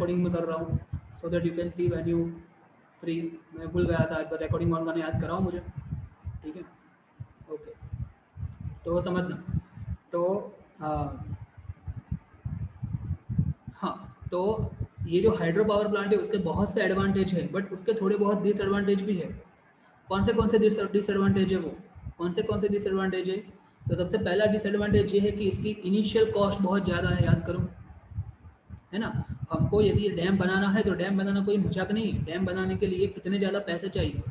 Recording में कर रहा हूँ so that you can see when you free. मैं भूल गया था, एक बार रिकॉर्डिंग ऑन करना याद कराओ मुझे, ठीक है। ओके, तो समझना। तो हाँ, हाँ, तो ये जो हाइड्रो पावर प्लांट है उसके बहुत से एडवांटेज है, बट उसके थोड़े बहुत डिसएडवांटेज भी है। कौन से डिसएडवांटेज है वो, कौन से डिसएडवांटेज है? तो सबसे पहला डिसएडवांटेज ये है कि इसकी इनिशियल कॉस्ट बहुत ज़्यादा है, याद करो, है ना। हमको यदि डैम बनाना है तो डैम बनाना कोई मजाक नहीं है। डैम बनाने के लिए कितने ज़्यादा पैसे चाहिए,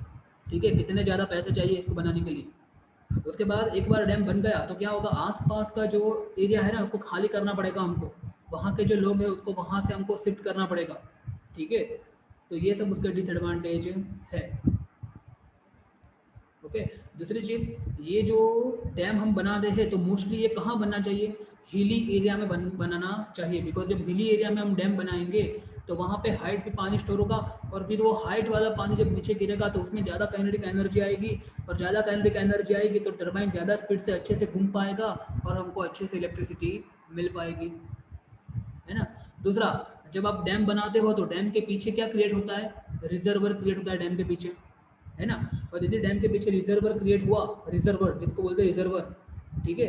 ठीक है, कितने ज़्यादा पैसे चाहिए इसको बनाने के लिए। उसके बाद एक बार डैम बन गया तो क्या होगा, आसपास का जो एरिया है ना उसको खाली करना पड़ेगा हमको, वहाँ के जो लोग हैं उसको वहाँ से हमको शिफ्ट करना पड़ेगा, ठीक है। तो ये सब उसके डिसएडवांटेज है। ओके, दूसरी चीज़, ये जो डैम हम बना रहे हैं तो मोस्टली ये कहाँ बनना चाहिए, हिली एरिया में बनाना चाहिए। बिकॉज जब हिली एरिया में हम डैम बनाएंगे तो वहाँ पे हाइट पे पानी स्टोर होगा, और फिर वो हाइट वाला पानी जब नीचे गिरेगा तो उसमें ज़्यादा काइनेटिक एनर्जी आएगी, और ज़्यादा काइनेटिक एनर्जी आएगी तो टरबाइन ज़्यादा स्पीड से अच्छे से घूम पाएगा और हमको अच्छे से इलेक्ट्रिसिटी मिल पाएगी, है ना। दूसरा, जब आप डैम बनाते हो तो डैम के पीछे क्या क्रिएट होता है, रिजर्वर क्रिएट होता है डैम के पीछे, है ना। और यदि डैम के पीछे रिजर्वर क्रिएट हुआ, रिजर्वर जिसको बोलते हैं रिजर्वर, ठीक है,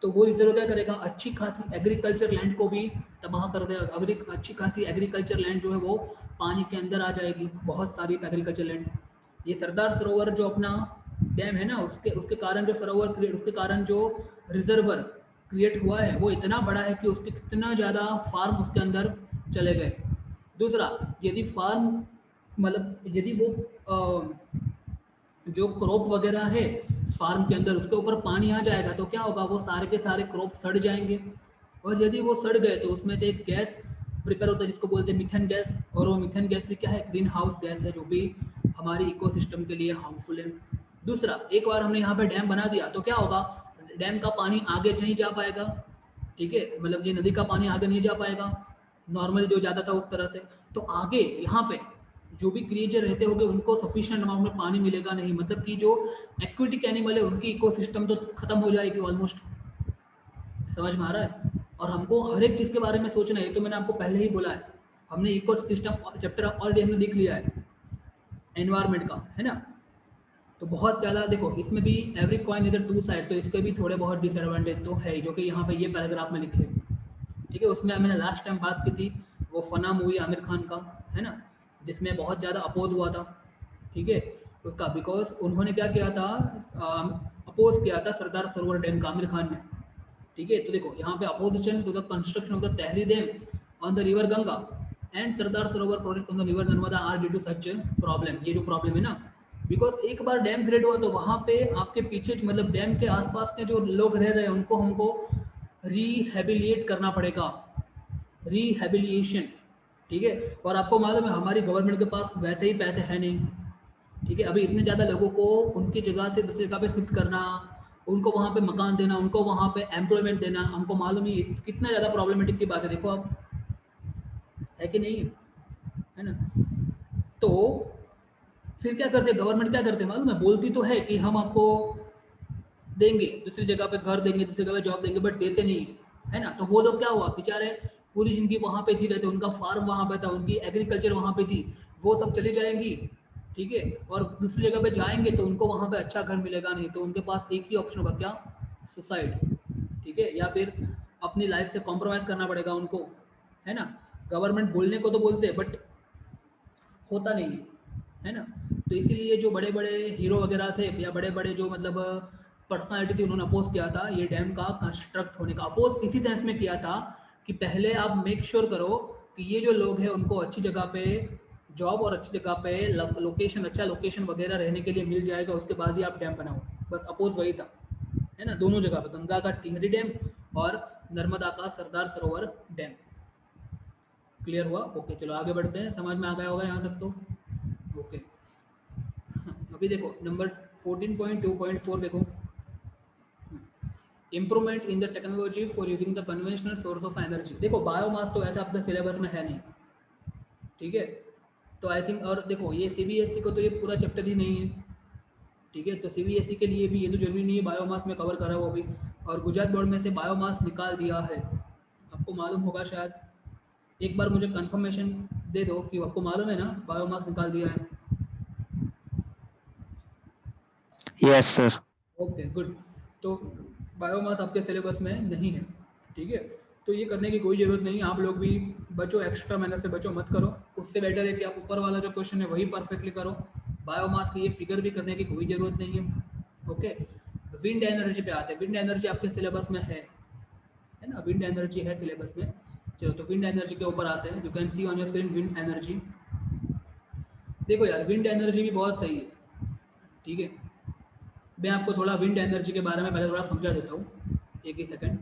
तो वो रिजर्वर क्या करेगा, अच्छी खासी एग्रीकल्चर लैंड को भी तबाह कर देगा। अच्छी खासी एग्रीकल्चर लैंड जो है वो पानी के अंदर आ जाएगी, बहुत सारी एग्रीकल्चर लैंड। ये सरदार सरोवर जो अपना डैम है ना, उसके उसके कारण जो सरोवर क्रिएट, उसके कारण जो रिजर्वर क्रिएट हुआ है वो इतना बड़ा है कि उसके कितना ज़्यादा फार्म उसके अंदर चले गए। दूसरा, यदि फार्म मतलब यदि वो जो क्रॉप वगैरह है फार्म के अंदर उसके ऊपर पानी आ जाएगा तो क्या होगा, वो सारे के सारे क्रॉप सड़ जाएंगे, और यदि वो सड़ गए तो उसमें से एक गैस प्रिपेयर होता है जिसको बोलते हैं मिथेन गैस, और वो मिथेन गैस भी क्या है, ग्रीन हाउस गैस है, जो भी हमारी इकोसिस्टम के लिए हार्मफुल है। दूसरा, एक बार हमने यहाँ पे डैम बना दिया तो क्या होगा, डैम का पानी आगे नहीं जा पाएगा, ठीक है, मतलब ये नदी का पानी आगे नहीं जा पाएगा नॉर्मली जो जाता था उस तरह से। तो आगे यहाँ पे जो भी क्रिएचर रहते होंगे उनको सफिशिएंट अमाउंट में पानी मिलेगा नहीं, मतलब कि जो एक्वेटिक एनिमल है उनकी इकोसिस्टम तो खत्म हो जाएगी ऑलमोस्ट। समझ में आ रहा है? और हमको हर एक चीज़ के बारे में सोचना है, तो मैंने आपको पहले ही बोला है, हमने इको सिस्टम चैप्टर ऑलरेडी हमने देख लिया है एनवायरमेंट का, है ना। तो बहुत ज़्यादा देखो, इसमें भी every coin is two side, तो इसके भी थोड़े बहुत डिसएडवांटेज तो है जो कि यहाँ पे ये पैराग्राफ में लिखे, ठीक है। उसमें मैंने लास्ट टाइम बात की थी वो फना मूवी आमिर खान का, है ना, जिसमें बहुत ज़्यादा अपोज हुआ था, ठीक है, उसका, बिकॉज उन्होंने क्या किया था, अपोज किया था सरदार सरोवर डैम का आमिर खान ने, ठीक है। तो देखो यहाँ पे opposition to the construction of the Tehri dam on the river Ganga and Sardar Sarovar project on the river Narmada are due to such problem. ये जो प्रॉब्लम है ना, बिकॉज एक बार डैम क्रिएट हुआ तो वहाँ पे आपके पीछे मतलब डैम के आसपास के जो लोग रह रहे हैं उनको हमको रिहेबिलिएट करना पड़ेगा, रिहेबिलिएशन, ठीक है। और आपको मालूम है हमारी गवर्नमेंट के पास वैसे ही पैसे हैं नहीं, ठीक है। अभी इतने ज़्यादा लोगों को उनकी जगह से दूसरी जगह पे शिफ्ट करना, उनको वहाँ पे मकान देना, उनको वहाँ पे एम्प्लॉयमेंट देना, हमको मालूम ही कितना ज़्यादा प्रॉब्लमेटिक की बात है, देखो आप, है कि नहीं, है ना। तो फिर क्या करते, गवर्नमेंट क्या करते मालूम है, बोलती तो है कि हम आपको देंगे, दूसरी जगह पे घर देंगे, दूसरी जगह पे जॉब देंगे, बट देते नहीं है ना। तो वो लोग क्या हुआ, बेचारे पूरी जिंदगी वहाँ पे जी रहे थे, उनका फार्म वहाँ पे था, उनकी एग्रीकल्चर वहाँ पे थी, वो सब चली जाएंगी, ठीक है। और दूसरी जगह पे जाएंगे तो उनको वहाँ पे अच्छा घर मिलेगा नहीं, तो उनके पास एक ही ऑप्शन होगा, क्या, सुसाइड, ठीक है, या फिर अपनी लाइफ से कॉम्प्रोमाइज़ करना पड़ेगा उनको, है ना। गवर्नमेंट बोलने को तो बोलते हैं बट होता नहीं है ना। तो इसीलिए जो बड़े बड़े हीरो वगैरह थे या बड़े बड़े जो मतलब पर्सनालिटी थी उन्होंने अपोज किया था ये डैम का कंस्ट्रक्ट होने का। अपोज इसी सेंस में किया था कि पहले आप मेक श्योर करो कि ये जो लोग हैं उनको अच्छी जगह पे जॉब और अच्छी जगह पे लोकेशन, अच्छा लोकेशन वगैरह रहने के लिए मिल जाएगा, उसके बाद ही आप डैम बनाओ। बस अपोज वही था, है ना, दोनों जगह पे, गंगा का टिहरी डैम और नर्मदा का सरदार सरोवर डैम। क्लियर हुआ? ओके, चलो आगे बढ़ते हैं, समझ में आ गया होगा यहाँ तक तो। ओके, अभी देखो नंबर 14.2.4 देखो, improvement in the technology for using the conventional source of energy. देखो बायोमास तो वैसे आपके सिलेबस में है नहीं, ठीक है, तो आई थिंक, और देखो ये सीबीएसई को तो ये पूरा चैप्टर ही नहीं है, ठीक है, तो सीबीएसई के लिए भी ये तो जरूरी नहीं है बायोमास में कवर करा वो भी, और गुजरात बोर्ड में से बायोमास निकाल दिया है, आपको मालूम होगा शायद, एक बार मुझे कंफर्मेशन दे दो कि आपको मालूम है ना बायोमास निकाल दिया है। Yes sir. Okay good. तो बायोमास आपके सिलेबस में नहीं है, ठीक है। तो ये करने की कोई ज़रूरत नहीं, आप लोग भी बचो, एक्स्ट्रा मेहनत से बचो मत करो। उससे बेटर है कि आप ऊपर वाला जो क्वेश्चन है वही परफेक्टली करो। बायोमास की ये फिगर भी करने की कोई ज़रूरत नहीं है। ओके, विंड एनर्जी पे आते हैं। विंड एनर्जी आपके सिलेबस में है ना, विंड एनर्जी है सिलेबस में। चलो तो विंड एनर्जी के ऊपर आते हैं। You can see on your screen wind energy. देखो यार, विंड एनर्जी भी बहुत सही है, ठीक है। मैं आपको थोड़ा विंड एनर्जी के बारे में पहले थोड़ा समझा देता हूँ, एक ही सेकंड,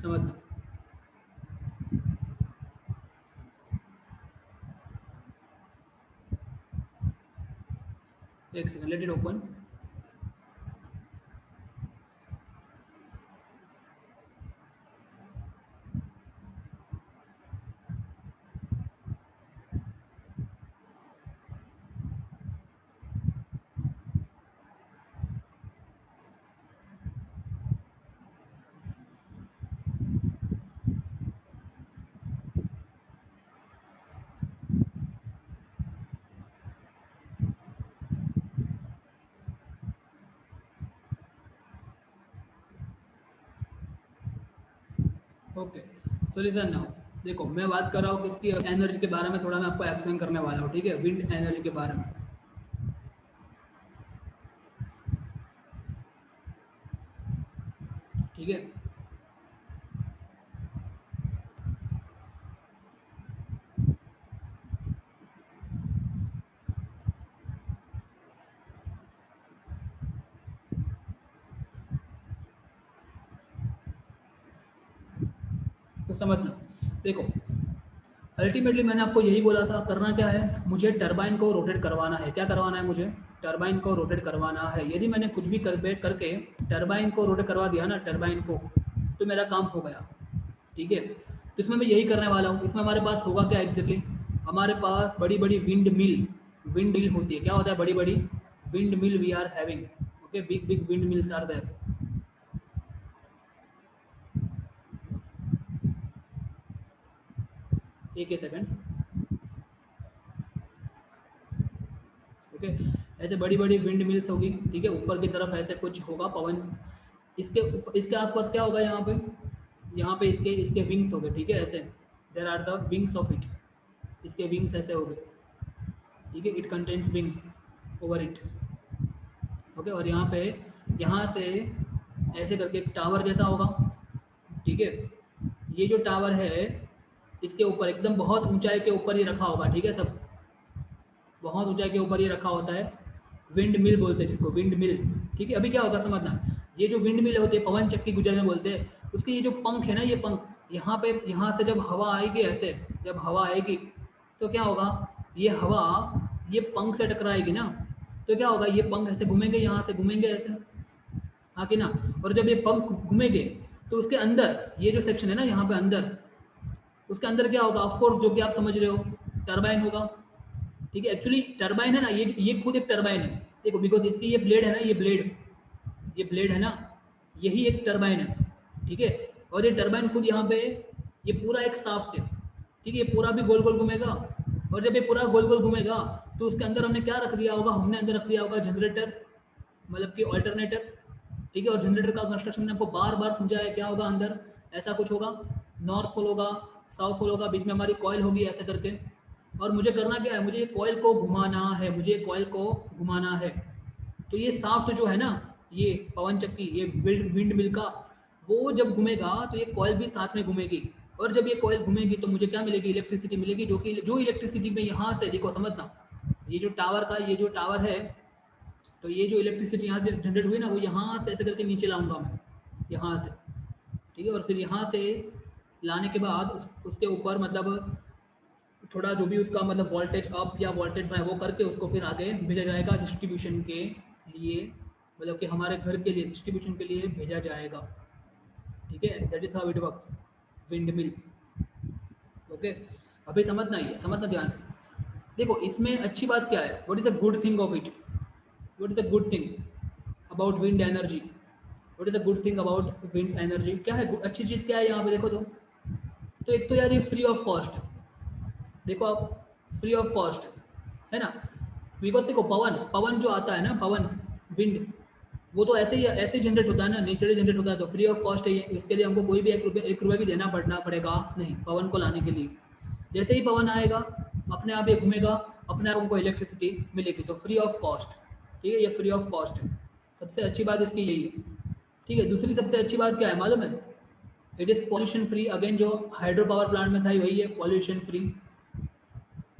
समझना। एक second, let it open. Okay, so listen now. देखो मैं बात कर रहा हूँ किसकी एनर्जी के बारे में, थोड़ा मैं आपको एक्सप्लेन करने वाला हूँ, ठीक है, विंड एनर्जी के बारे में। ठीक है, तो समझना। देखो अल्टीमेटली मैंने आपको यही बोला था, करना क्या है, मुझे टरबाइन को रोटेट करवाना है। क्या करवाना है मुझे? टरबाइन को रोटेट करवाना है। यदि मैंने कुछ भी करके टरबाइन को रोटेट करवा दिया ना, टरबाइन को, तो मेरा काम हो गया, ठीक है। तो इसमें मैं यही करने वाला हूँ। इसमें हमारे पास होगा क्या एग्जैक्टली, हमारे पास बड़ी बड़ी विंड मिल होती है। क्या होता है? बड़ी बड़ी wind mill we are having. Okay, big big wind mills are there. एक ही सेकंड। ओके, ऐसे बड़ी बड़ी विंड मिल्स होगी, ठीक है। ऊपर की तरफ ऐसे कुछ होगा पवन। इसके आसपास क्या होगा? यहाँ पे इसके इसके विंग्स हो गए, ठीक है, ऐसे। There are the wings of it. इसके विंग्स ऐसे हो गए, ठीक है। It contains wings over it. Okay, और यहाँ से ऐसे करके एक टावर जैसा होगा, ठीक है। ये जो टावर है, इसके ऊपर एकदम बहुत ऊंचाई के ऊपर ये रखा होगा, ठीक है। सब बहुत ऊंचाई के ऊपर ये रखा होता है। विंड मिल बोलते हैं जिसको, विंड मिल, ठीक है। अभी क्या होगा समझना, ये जो विंड मिल होती है, पवन चक्की गुजर में बोलते हैं, उसके ये जो पंख है ना, ये पंख, यहाँ से जब हवा आएगी ऐसे, जब हवा आएगी तो क्या होगा, ये हवा ये पंख से टकराएगी ना, तो क्या होगा, ये पंख ऐसे घूमेंगे, यहाँ से घूमेंगे ऐसे, हाँ कि ना। और जब ये पंख घूमेंगे तो उसके अंदर ये जो सेक्शन है ना, यहाँ पे अंदर, उसके अंदर क्या होगा, ऑफ कोर्स जो कि आप समझ रहे हो, टरबाइन होगा, ठीक है। एक्चुअली टरबाइन है ना, ये खुद एक टरबाइन है, देखो, बिकॉज इसकी ये ब्लेड है ना, ये ब्लेड है ना, यही एक टरबाइन है, ठीक है। और ये टरबाइन खुद यहाँ पे, ये पूरा एक शाफ्ट है, ठीक है। ये पूरा भी गोल गोल घूमेगा, और जब ये पूरा गोल गोल घूमेगा तो उसके अंदर हमने क्या रख दिया होगा, हमने अंदर रख दिया होगा जनरेटर, मतलब कि ऑल्टरनेटर, ठीक है। और जनरेटर का कंस्ट्रक्शन मैंने आपको बार बार समझाया, क्या होगा अंदर, ऐसा कुछ होगा, नॉर्थ पोल होगा, साउथ पोल होगा, बीच में हमारी कॉइल होगी ऐसे करके। और मुझे करना क्या है, मुझे ये कॉइल को घुमाना है, मुझे कॉइल को घुमाना है। तो ये शाफ्ट जो है ना, ये पवन चक्की, ये विंड मिल का, वो जब घूमेगा तो ये कॉइल भी साथ में घूमेगी। और जब ये कॉइल घूमेगी तो मुझे क्या मिलेगी, इलेक्ट्रिसिटी मिलेगी, जो इलेक्ट्रिसिटी में यहाँ से, देखो समझना, ये जो टावर है, तो ये जो इलेक्ट्रिसिटी यहाँ से जनरेट हुई ना, वो यहाँ से ऐसे करके नीचे लाऊंगा मैं, यहाँ से, ठीक है। और फिर यहाँ से लाने के बाद उसके ऊपर मतलब थोड़ा जो भी उसका मतलब वोल्टेज अप या वोल्टेज डाउन वो करके उसको फिर आगे भेजा जाएगा डिस्ट्रीब्यूशन के लिए, मतलब कि हमारे घर के लिए डिस्ट्रीब्यूशन के लिए भेजा जाएगा, ठीक है। That is how it works, wind mill. Okay, अभी समझना ध्यान से। देखो इसमें अच्छी बात क्या है, what is the good thing of it, what is the good thing about wind energy, what is the good thing about wind energy, क्या है अच्छी चीज़ क्या है यहाँ पे, देखो तो तो एक तो यार ये फ्री ऑफ कॉस्ट, देखो आप, फ्री ऑफ कॉस्ट है ना, बिकॉज देखो पवन पवन जो आता है ना, पवन विंड, वो तो ऐसे ही जनरेट होता है ना, नेचुरली जनरेट होता है, तो फ्री ऑफ कॉस्ट है ये, इसके लिए हमको कोई भी 1 रुपया भी देना पड़ेगा नहीं पवन को लाने के लिए। जैसे ही पवन आएगा अपने आप ये घूमेगा, अपने आप हमको इलेक्ट्रिसिटी मिलेगी, तो फ्री ऑफ कॉस्ट, ठीक है, ये फ्री ऑफ कॉस्ट है। सबसे अच्छी बात इसकी यही है, ठीक है। दूसरी सबसे अच्छी बात क्या है मालूम है, it is pollution free. Again जो हाइड्रो पावर प्लांट में था वही है, पॉल्यूशन फ्री।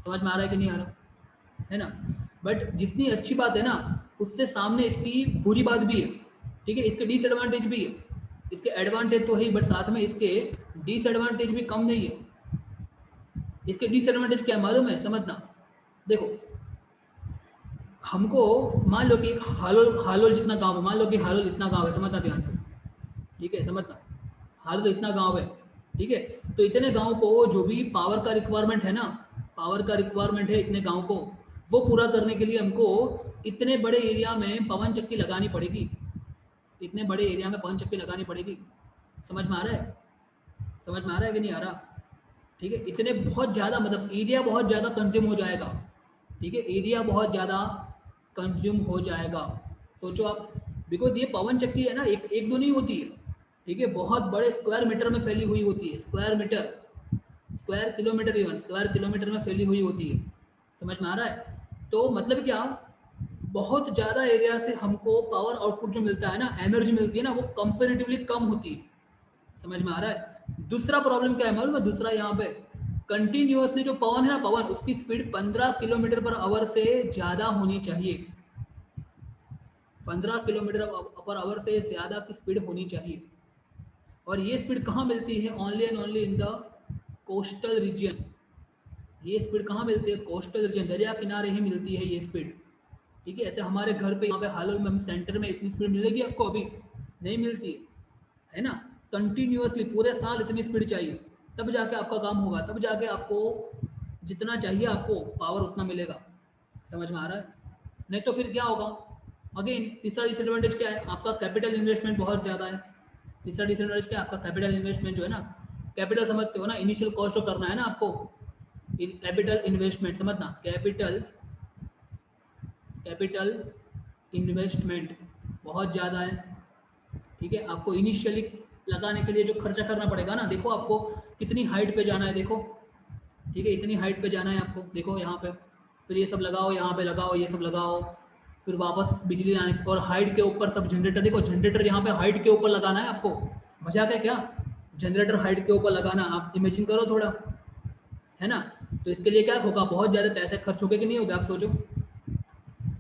समझ में आ रहा है कि नहीं आ रहा है ना। बट जितनी अच्छी बात है ना, उससे सामने इसकी बुरी बात भी है, ठीक है, इसके डिसएडवांटेज भी है। इसके एडवांटेज तो है ही, बट साथ में इसके डिसएडवांटेज भी कम नहीं है। इसके डिसएडवांटेज क्या मालूम है, समझना। देखो हमको मान लो कि एक हालोल हालोल जितना गांव है, मान लो कि हालोल इतना गांव है, समझना ध्यान से, ठीक है, समझना, हालोल इतना गांव है, ठीक है। तो इतने गांव को जो भी पावर का रिक्वायरमेंट है ना, पावर का रिक्वायरमेंट है इतने गांव को, वो पूरा करने के लिए हमको इतने बड़े एरिया में पवन चक्की लगानी पड़ेगी, इतने बड़े एरिया में पवन चक्की लगानी पड़ेगी। समझ में आ रहा है, समझ में आ रहा है कि नहीं आ रहा, ठीक है। इतने बहुत ज़्यादा, मतलब एरिया बहुत ज़्यादा कंज्यूम हो जाएगा, ठीक है, एरिया बहुत ज़्यादा कंज्यूम हो जाएगा। सोचो आप, बिकॉज ये पवन चक्की है ना, एक एक दो नहीं होती है, ठीक है, बहुत बड़े स्क्वायर मीटर में फैली हुई होती है, square metre, square kilometre, even square kilometre में फैली हुई होती है। समझ में आ रहा है, तो मतलब क्या, बहुत ज़्यादा एरिया से हमको पावर आउटपुट जो मिलता है ना, एनर्जी मिलती है ना, वो कंपेरेटिवली कम होती है। समझ में आ रहा है। दूसरा प्रॉब्लम क्या है मालूम है, दूसरा यहाँ पे कंटिन्यूअसली जो पवन है ना, पवन उसकी स्पीड 15 किलोमीटर पर आवर से ज़्यादा होनी चाहिए, 15 किलोमीटर पर आवर से ज़्यादा की स्पीड होनी चाहिए। और ये स्पीड कहाँ मिलती है, only and only in the coastal region. ये स्पीड कहाँ मिलती है, कोस्टल रीजन, दरिया किनारे ही मिलती है ये स्पीड, ठीक है। ऐसे हमारे घर पे यहाँ पे हालोल में, हम सेंटर में इतनी स्पीड मिलेगी आपको, अभी नहीं मिलती है ना। कंटिन्यूअसली पूरे साल इतनी स्पीड चाहिए, तब जाके आपका काम होगा, तब जाके आपको जितना चाहिए आपको पावर उतना मिलेगा। समझ में आ रहा है, नहीं तो फिर क्या होगा। अगेन तीसरा डिसएडवांटेज क्या है, आपका कैपिटल इन्वेस्टमेंट बहुत ज़्यादा है। तीसरा डिसएडवांटेज क्या है, आपका कैपिटल इन्वेस्टमेंट जो है ना, कैपिटल समझते हो ना, इनिशियल कॉस्ट जो करना है ना आपको, कैपिटल इन्वेस्टमेंट समझना, कैपिटल कैपिटल इन्वेस्टमेंट बहुत ज़्यादा है, ठीक है। आपको इनिशियली लगाने के लिए जो खर्चा करना पड़ेगा ना, देखो आपको कितनी हाइट पे जाना है, देखो, ठीक है, इतनी हाइट पे जाना है आपको, देखो यहाँ पे, फिर ये सब लगाओ, यहाँ पे लगाओ, ये सब लगाओ, फिर वापस बिजली लाने, और हाइट के ऊपर सब जनरेटर, देखो जनरेटर यहाँ पे हाइट के ऊपर लगाना है आपको। मजाक है क्या, जनरेटर हाइट के ऊपर लगाना, आप इमेजिन करो थोड़ा, है ना। तो इसके लिए क्या होगा, बहुत ज़्यादा पैसे खर्च होंगे कि नहीं होगा, आप सोचो,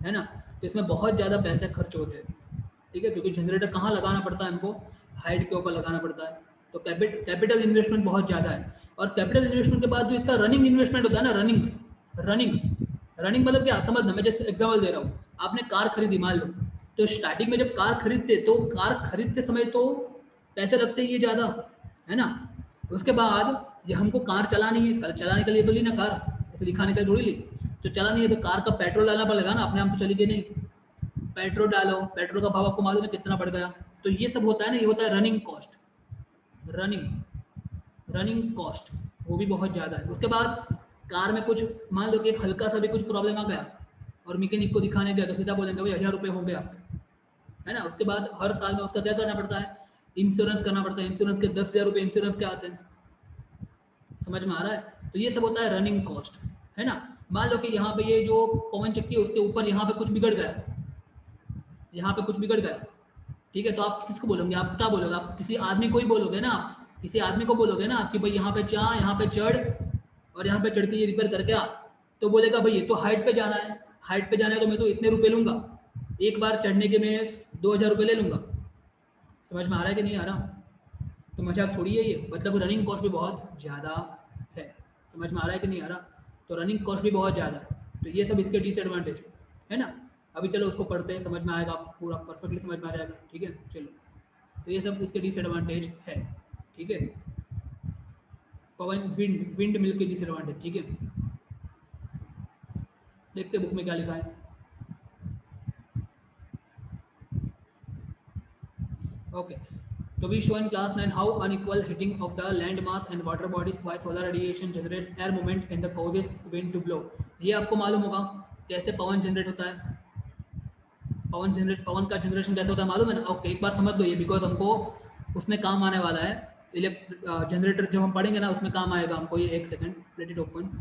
है ना। तो इसमें बहुत ज़्यादा पैसे खर्च होते हैं, ठीक है, क्योंकि जनरेटर कहाँ लगाना पड़ता है हमको, हाइट के ऊपर लगाना पड़ता है। तो कैपिटल इन्वेस्टमेंट बहुत ज़्यादा है। और कैपिटल इन्वेस्टमेंट के बाद जो इसका रनिंग इन्वेस्टमेंट होता है ना, रनिंग रनिंग रनिंग मतलब क्या, समझना, मैं जैसे एग्जाम्पल दे रहा हूँ, आपने कार खरीदी मान लो, तो स्टार्टिंग में जब कार खरीदते, तो कार खरीदते समय तो पैसे लगते ही है ज़्यादा, है ना। उसके बाद ये हमको कार चलानी है, चलाने के लिए तो ली ना कार, ऐसे दिखाने के लिए थोड़ी ली, तो चलानी है तो कार का पेट्रोल डालना पड़ेगा ना, अपने आप तो चलेगी नहीं, पेट्रोल डालो, पेट्रोल का भाव आपको मालूम है कितना बढ़ गया। तो ये सब होता है ना, ये होता है रनिंग कॉस्ट, रनिंग कॉस्ट, वो भी बहुत ज़्यादा है। उसके बाद कार में कुछ मान लो कि एक हल्का सा भी कुछ प्रॉब्लम आ गया और मैकेनिक को दिखाने गया, तो सीधा बोलेंगे भाई 1000 रुपये हो गए आपके, है ना। उसके बाद हर साल में उसका क्या करना पड़ता है, इंश्योरेंस करना पड़ता है, इंश्योरेंस के 10,000 रुपये इंश्योरेंस के आते हैं। समझ में आ रहा है, तो ये सब होता है रनिंग कॉस्ट, है ना। मान लो कि यहाँ पे ये जो पवन चक्की है उसके ऊपर यहाँ पे कुछ बिगड़ गया, यहाँ पे कुछ बिगड़ गया, ठीक है, तो आप किसको बोलोगे, आप क्या बोलोगे, आप किसी आदमी को ही बोलोगे ना, आप किसी आदमी को बोलोगे ना कि भाई यहाँ पे जा, यहाँ पे चढ़, और यहाँ पे चढ़ के ये रिपेयर करके आ। तो बोलेगा भाई ये तो हाइट पे जाना है, हाइट पे जाना है तो मैं तो इतने रुपए लूंगा, एक बार चढ़ने के मैं 2,000 रुपये ले लूंगा। समझ में आ रहा है कि नहीं आ रहा, तो मजाक थोड़ी है ये, मतलब रनिंग कॉस्ट भी बहुत ज़्यादा है। समझ में आ रहा है कि नहीं आ रहा, तो रनिंग कॉस्ट भी बहुत ज़्यादा है, तो ये सब इसके डिसएडवांटेज है ना। अभी चलो उसको पढ़ते हैं, समझ में आएगा, पूरा परफेक्टली समझ में आ जाएगा, ठीक है। चलो, तो ये सब इसके डिसएडवांटेज है, ठीक है। पवन विंड मिल के डिसएडवांटेज, ठीक है। देखते बुक में क्या लिखा है। ओके, तो we show in class 9 how unequal heating of the land mass and water bodies by solar radiation generates air movement and the causes wind to blow. ये आपको मालूम होगा कैसे पवन जनरेट होता है, पवन का जनरेशन कैसे होता है मालूम है ना? ओके, एक बार समझ लो ये, बिकॉज हमको उसमें काम आने वाला है। जनरेटर जब हम पढ़ेंगे ना उसमें काम आएगा हमको ये। एक सेकेंड, लेट इट ओपन।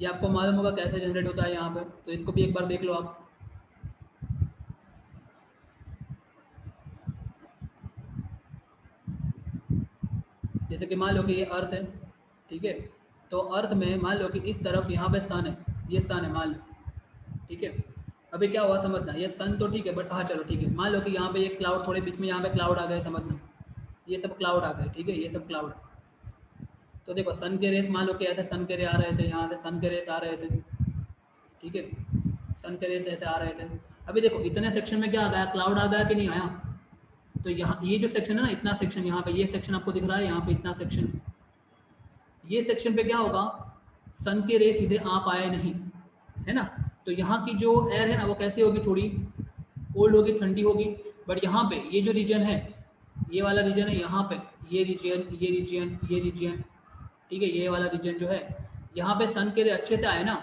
ये आपको मालूम होगा कैसे जनरेट होता है यहाँ पे, तो इसको भी एक बार देख लो आप। जैसे कि मान लो कि ये अर्थ है, ठीक है, तो अर्थ में मान लो कि इस तरफ यहाँ पे सन है, ये सन है मान लो, ठीक है। अभी क्या हुआ समझना, ये सन तो ठीक है, बट हाँ चलो ठीक है, मान लो कि यहाँ पे ये क्लाउड, थोड़े बीच में यहाँ पे क्लाउड आ गए, समझना ये सब क्लाउड आ गए, ठीक है, ये सब क्लाउड। तो देखो सन के रेस मान लो कि ऐसे सन के रे आ रहे थे, यहाँ से सन के रेस आ रहे थे, ठीक है, सन के रेस ऐसे आ रहे थे। अभी देखो इतने सेक्शन में क्या आ गया, क्लाउड आ गया कि नहीं आया? तो यहाँ ये जो सेक्शन है ना, इतना सेक्शन, यहाँ पे ये सेक्शन आपको दिख रहा है, यहाँ पे इतना सेक्शन, ये सेक्शन पे क्या होगा, सन के रे सीधे आ पाए नहीं, है ना। तो यहाँ की जो एयर है ना वो कैसी होगी, थोड़ी कोल्ड होगी, ठंडी होगी। बट यहाँ पे ये जो रीजन है, ये वाला रीजन है, यहाँ पे ये रीजन, ये रीजन, ये रीजन, ठीक है, ये वाला रीजन जो है, यहाँ पे सन के रे अच्छे से आए ना,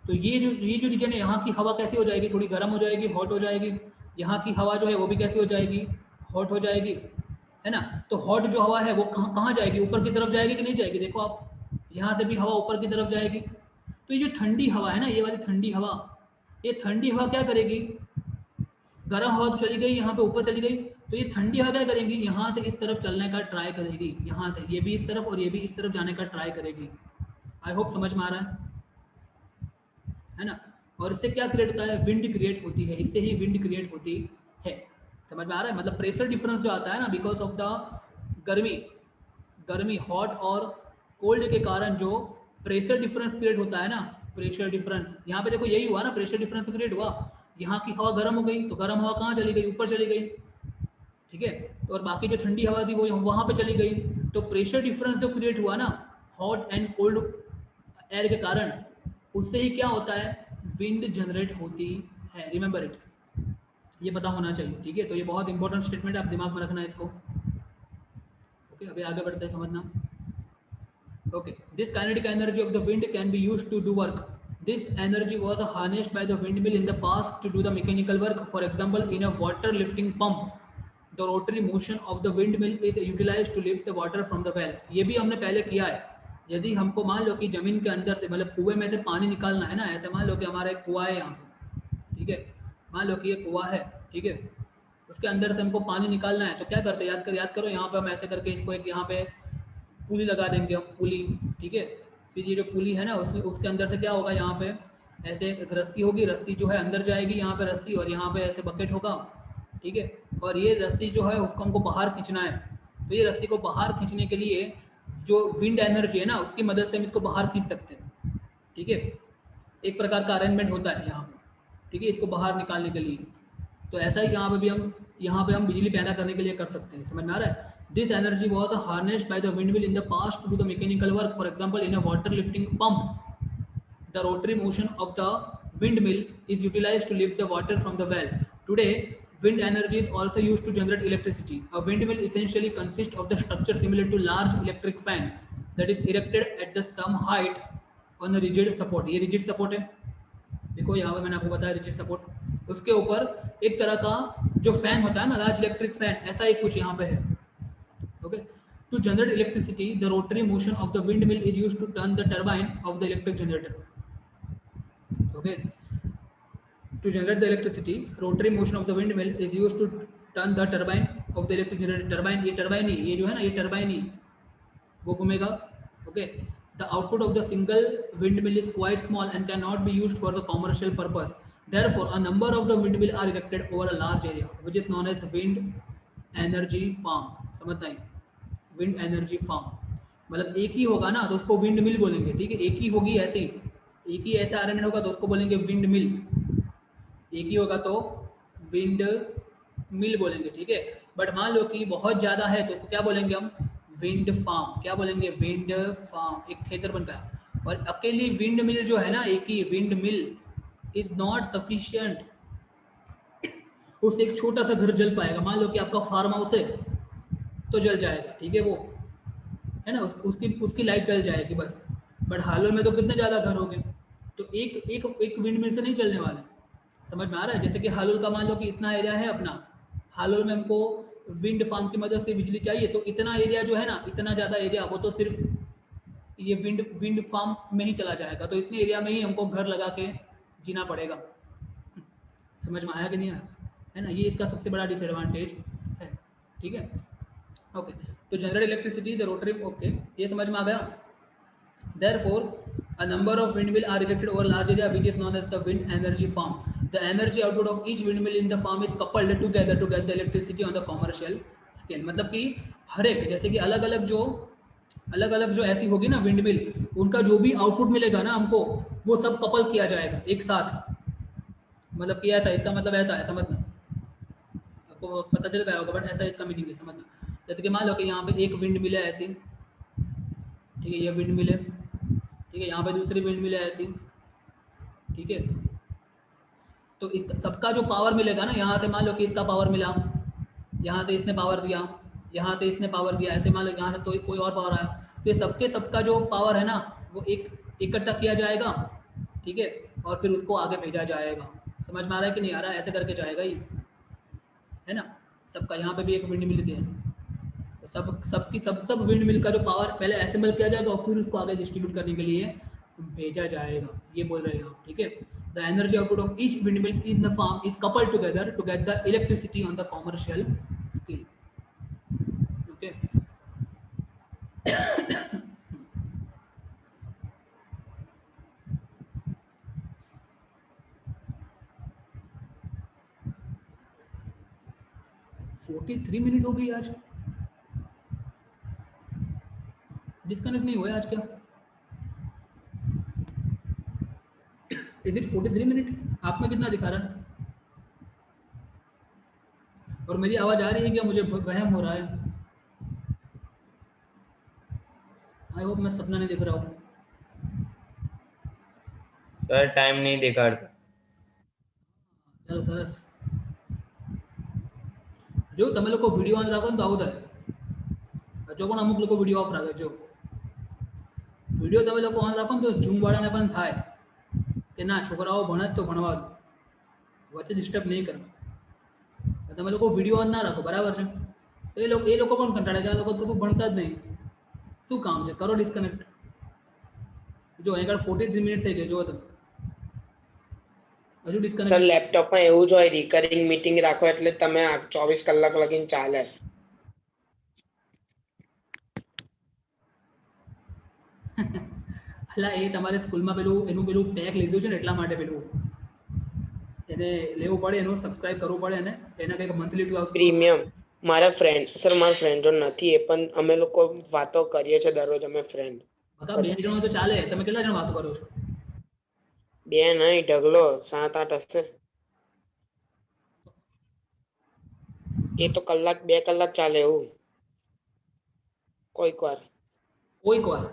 तो ये जो रीजन है, यहाँ की हवा कैसी हो जाएगी, थोड़ी गर्म हो जाएगी, हॉट हो जाएगी। यहाँ की हवा जो है वो भी कैसी हो जाएगी, हॉट हो जाएगी, है ना। तो हॉट जो हवा है वो कहाँ जाएगी, ऊपर की तरफ जाएगी कि नहीं जाएगी? देखो आप, यहाँ से भी हवा ऊपर की तरफ जाएगी। तो ये जो ठंडी हवा है ना, ये वाली ठंडी हवा, ये ठंडी हवा क्या करेगी, गर्म हवा तो चली गई, यहाँ पे ऊपर चली गई, तो ये ठंडी हवा क्या करेगी, यहाँ से इस तरफ चलने का ट्राई करेगी, यहाँ से ये भी इस तरफ और ये भी इस तरफ जाने का ट्राई करेगी। आई होप समझ में आ रहा है ना। और इससे क्या क्रिएट होता है, विंड क्रिएट होती है, इससे ही विंड क्रिएट होती है। समझ में आ रहा है, मतलब प्रेशर डिफरेंस जो आता है ना, बिकॉज ऑफ द गर्मी हॉट और कोल्ड के कारण जो प्रेशर डिफरेंस क्रिएट होता है ना, प्रेशर डिफरेंस, यहाँ पे देखो यही हुआ ना, प्रेशर डिफरेंस क्रिएट हुआ, यहाँ की हवा गर्म हो गई, तो गर्म हवा कहाँ चली गई, ऊपर चली गई, ठीक है, और बाकी जो ठंडी हवा थी वो वहाँ पे चली गई। तो प्रेशर डिफरेंस जो क्रिएट हुआ ना हॉट एंड कोल्ड एयर के कारण, उससे ही क्या होता है, विंड जनरेट होती है। रिमेंबर इट, ये पता होना चाहिए, ठीक है। तो ये बहुत इंपॉर्टेंट स्टेटमेंट है, आप दिमाग में रखना है इसको। ओके, अभी आगे बढ़ते हैं, समझना। Okay, this kinetic energy of the wind can be used to do work. This energy was harnessed by the windmill in the past to do the mechanical work. For example, in a water lifting pump, the rotary motion of the windmill is utilized to lift the water from the well. ये भी हमने पहले किया है। यदि हमको मान लो कि जमीन के अंदर से, मतलब कुएं में से पानी निकालना है ना, ऐसे मान लो कि हमारा एक कुआं है यहाँ पे, ठीक है, मान लो कि ये कुआं है, ठीक है, उसके अंदर से हमको पानी निकालना है, तो क्या करते हैं, याद करो, यहाँ पे हम ऐसे करके इसको एक यहाँ पे पुली लगा देंगे, हम पुली, ठीक है। फिर ये जो पुली है ना, उसके अंदर से क्या होगा, यहाँ पे ऐसे एक रस्सी होगी, रस्सी जो है अंदर जाएगी, यहाँ पे रस्सी, और यहाँ पे ऐसे बकेट होगा, ठीक है, और ये रस्सी जो है उसको हमको बाहर खींचना है। तो ये रस्सी को बाहर खींचने के लिए जो विंड एनर्जी है ना, उसकी मदद से हम इसको बाहर खींच सकते हैं, ठीक है। एक प्रकार का अरेंजमेंट होता है यहाँ पे, ठीक है, इसको बाहर निकालने के लिए। तो ऐसा ही यहाँ पे हम बिजली पैदा करने के लिए कर सकते हैं। समझ में आ रहा है। This energy was harnessed by the windmill in the past to do the mechanical work. For example, in a water lifting pump, the rotary motion of the windmill is utilized to lift the water from the well. Today, wind energy is also used to generate electricity. A windmill essentially consists of the structure similar to large electric fan that is erected at the some height on a rigid support. ये rigid support है, देखो यहाँ पे मैंने आपको बताया rigid support। उसके ऊपर एक तरह का जो फैन होता है ना, लार्ज इलेक्ट्रिक फैन, ऐसा एक कुछ यहाँ पे है। Okay. To generate electricity, the rotary motion of the windmill is used to turn the turbine of the electric generator. Okay. To generate the electricity, rotary motion of the windmill is used to turn the turbine of the electric generator. Turbine, ये turbine ही, ये जो है ना, ये turbine ही वो घूमेगा। Okay, The output of the single windmill is quite small and cannot be used for the commercial purpose. Therefore, a number of the windmill are erected over a large area, which is known as wind energy farm. समझना है, wind energy farm. मतलब एक ही होगा ना तो उसको wind mill बोलेंगे, ठीक है. एक ही होगी ऐसे ही, एक ही ऐसा अरेंजमेंट होगा तो उसको बोलेंगे विंड मिल. एक ही होगा तो विंड मिल बोलेंगे, ठीक है. बट मान लो कि बहुत ज़्यादा है तो उसको क्या बोलेंगे हम, विंड फार्म. क्या बोलेंगे, विंड फार्म, एक खेतर बन गया. और अकेली विंड मिल जो है ना, एक ही windmill is not sufficient. उससे एक छोटा सा घर जल पाएगा. मान लो कि आपका फार्म हाउस है तो जल जाएगा, ठीक है, वो है ना, उसकी लाइट जल जाएगी बस. बट हालोल में तो कितने ज़्यादा घर हो गए, तो एक विंड मिल से नहीं चलने वाले. समझ में आ रहा है. जैसे कि हालोल का मान लो कि इतना एरिया है अपना, हालोल में हमको विंड फार्म की मदद से बिजली चाहिए, तो इतना एरिया जो है ना, इतना ज़्यादा एरिया वो तो सिर्फ ये विंड फार्म में ही चला जाएगा. तो इतने एरिया में ही हमको घर लगा के जीना पड़ेगा. समझ में आया कि नहीं आया, है ना. ये इसका सबसे बड़ा डिसएडवांटेज है, ठीक है. ओके, तो generate electricity the rotary. Okay, ये समझ में आ गया. Therefore, a number of windmill are erected over large area, which is known as the wind energy farm. The energy output of each windmill in the farm is coupled together to get the electricity on the commercial scale. मतलब कि हर एक, जैसे कि अलग अलग जो ऐसी होगी ना विंडमिल, उनका जो भी आउटपुट मिलेगा ना हमको, वो सब कपल किया जाएगा एक साथ. मतलब कि ऐसा, इसका मतलब ऐसा है, समझना. आपको पता चल गया होगा, बट ऐसा इसका मीनिंग है, समझना. जैसे कि मान लो कि यहाँ पे एक विंड मिल है ऐसी, ठीक है, ये विंड मिल है, ठीक है. यहाँ पे दूसरी विंड मिल है ऐसी, ठीक है. तो इस सबका जो पावर मिलेगा ना, यहाँ से मान लो कि इसका पावर मिला, यहाँ से इसने पावर दिया, यहाँ से इसने पावर दिया, ऐसे मान लो यहाँ से तो कोई और पावर आया, तो ये सबका जो पावर है ना, वो इकट्ठा किया जाएगा, ठीक है, और फिर उसको आगे भेजा जाएगा. समझ में आ रहा है कि नहीं आ रहा है. ऐसे करके जाएगा ये, है ना. सबका यहाँ पे भी एक विंड मिल थी ऐसे, सब विंड मिल का जो पावर पहले असेंबल किया जाएगा और फिर उसको आगे डिस्ट्रीब्यूट करने के लिए भेजा जाएगा. ये बोल रहे हैं आप, ठीक है. The energy output of each wind mill in the farm is coupled together to get the electricity on the commercial scale. Okay, minute हो गई आज. डिस्कनेक्ट नहीं हुआ आज क्या? Is it 43 minute? आप में कितना दिखा रहा है? और मेरी आवाज आ रही है क्या? मुझे वहम हो रहा है. आई होप मैं सपना नहीं दिख रहा हूँ. सर टाइम नहीं दिखा रहा. चलो सरस. जो તમે લોકો વિડિયો ઓન રાખો ને તો આવું થાય. જો પણ અમુક લોકો વિડિયો ઓફ રાખે, જો વિડિયો તમે લોકો ઓન રાખો ને તો ઝૂમ વાળાને પણ થાય કે ના છોકરાઓ ભણે તો ભણવા દો, વચ્ચે ડિસ્ટર્બ નહીં કરો. તમે લોકો વિડિયો ઓન ના રાખો, બરાબર છે? તો એ લોકો પણ કંટાળે કે આ લોકો તો ભણતા જ નહીં, શું કામ છે, કરો ડિસ્કનેક્ટ. જો આગળ 43 મિનિટ થઈ ગઈ, જો તમે હજુ ડિસ્કનેક્ટ. સર લેપટોપમાં એવું જ હોય, રિકરિંગ મીટિંગ રાખો એટલે તમે 24 કલાક લગીને ચાલે. અલા એ તમારે સ્કૂલમાં પેલું એનું પેલું ટેગ લીધું છે ને એટલા માટે પેલું એને લેવું પડે, એનું સબસ્ક્રાઇબ કરવું પડે અને એના કંઈક મંથલી ટુ આવતું. પ્રીમિયમ મારા ફ્રેન્ડ જો નથી, એ પણ અમે લોકો વાતો કરીએ છીએ દરરોજ, અમે ફ્રેન્ડ. બકા 2 જણો તો ચાલે. તમે કેટલા જણ વાતો કરો છો? 2 નહીં, ઢગલો 7-8 હશે. એ તો કલાક 2 કલાક ચાલે એવું કોઈક વાર.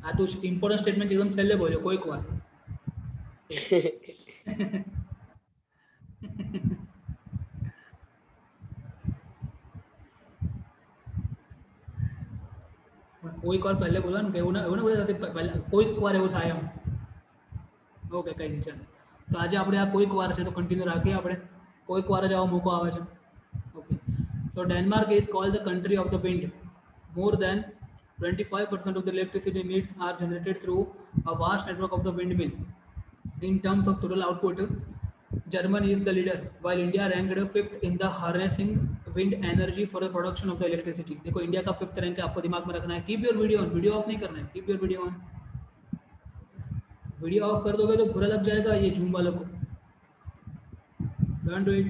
આ તો ઇમ્પોર્ટન્ટ સ્ટેટમેન્ટ એકદમ છેલ્લે બોલ્યો, કોઈક વાર. કોઈક વાર પહેલે બોલવાનું કે એવું ના બોલે, કોઈક વાર એવું થાય એમ. ઓકે, કંઈ નહીં, ચાલે. તો આજે આપણે આ કોઈક વાર છે તો કન્ટિન્યુ રાખીએ આપણે. કોઈક વાર જ આવો મોકો આવે છે. Okay, so Denmark is called the country of the wind. More than 25% of the electricity needs are generated through a vast network of the windmill. In terms of total output, Germany is the leader, while India ranked 5th in the harnessing wind energy for the production of the electricity. देखो India का 5th rank है, आपको दिमाग में रखना है. Keep your video on, video of नहीं करना है, keep your video on. Video of कर दोगे तो बुरा लग जाएगा ये जूम वालों को। Don't do it.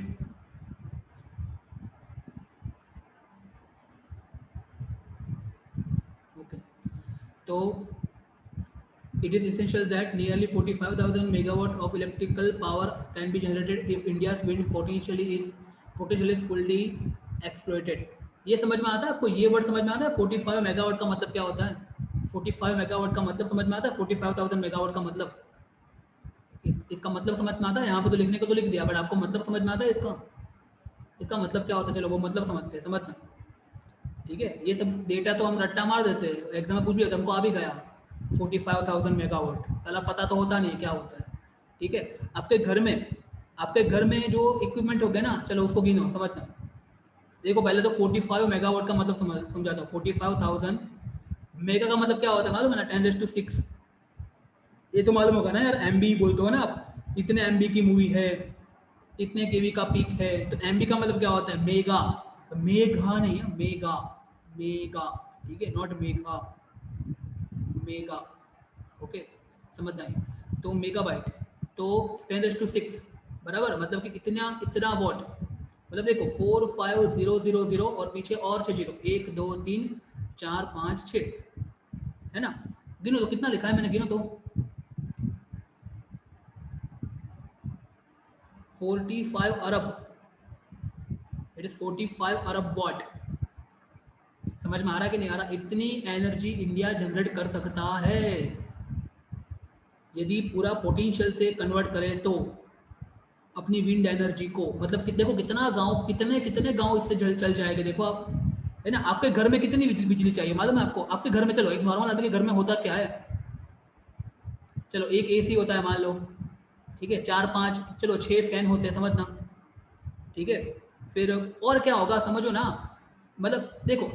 ओके, तो it is essential that nearly 45,000 megawatt of electrical power can be generated if India's wind potential is fully exploited। ये समझ में आता है आपको? ये वर्ड समझ में आता है? 45 मेगावाट का मतलब क्या होता है? 45 मेगावाट का मतलब समझ में आता है? 45,000 मेगावाट का मतलब इसका मतलब समझ में आता है? यहाँ पे तो लिखने को तो लिख दिया, बट आपको मतलब समझ में आता है इसका? इसका मतलब क्या होता है? चलो वो मतलब समझते हैं, समझना। ठीक है, ये सब डेटा तो हम रट्टा मार देते हैं, एग्जाम में पूछ लिया हमको आ भी गया 45,000 मेगावाट, साला पता तो होता नहीं क्या होता है। ठीक है, आपके घर में जो इक्विपमेंट हो गए ना, चलो उसको गिनो, समझना। देखो पहले तो 45 मेगावाट का मतलब समझाता हूँ। 45,000 मेगा का मतलब क्या होता है मालूम है ना? 10⁶। ये तो मालूम होगा ना यार, एमबी बोलते हो ना आप, इतने एमबी की मूवी है, इतने केवी का पीक है, तो एमबी का मतलब क्या होता है? मेगा। मेघा नहीं है, मेगा, मेगा। ठीक है, नॉट मेघा, मेगा। ओके, समझना है। तो मेगाबाइट तो 10⁶, बराबर, मतलब कि इतना इतना वॉट। मतलब देखो 45000 और पीछे और 6 जीरो, 1 2 3 4 5 6, है ना? गिनो तो कितना लिखा है मैंने, गिनो तो। 45 अरब, इट इज 45 अरब वॉट। समझ में आ रहा है कि नहीं आ रहा? इतनी एनर्जी इंडिया जनरेट कर सकता है यदि पूरा पोटेंशियल से कन्वर्ट करें तो अपनी विंड एनर्जी को। मतलब कि देखो कितना गांव, कितने कितने गांव इससे चल जाएंगे, देखो आप, है ना? आपके घर में कितनी बिजली चाहिए मालूम है आपको? आपके घर में, चलो एक नॉर्मल आदमी के घर में होता क्या है? चलो एक एसी होता है मान लो, ठीक है, 4 5 चलो 6 फैन होते हैं, समझना। ठीक है, फिर और क्या होगा समझो ना। मतलब देखो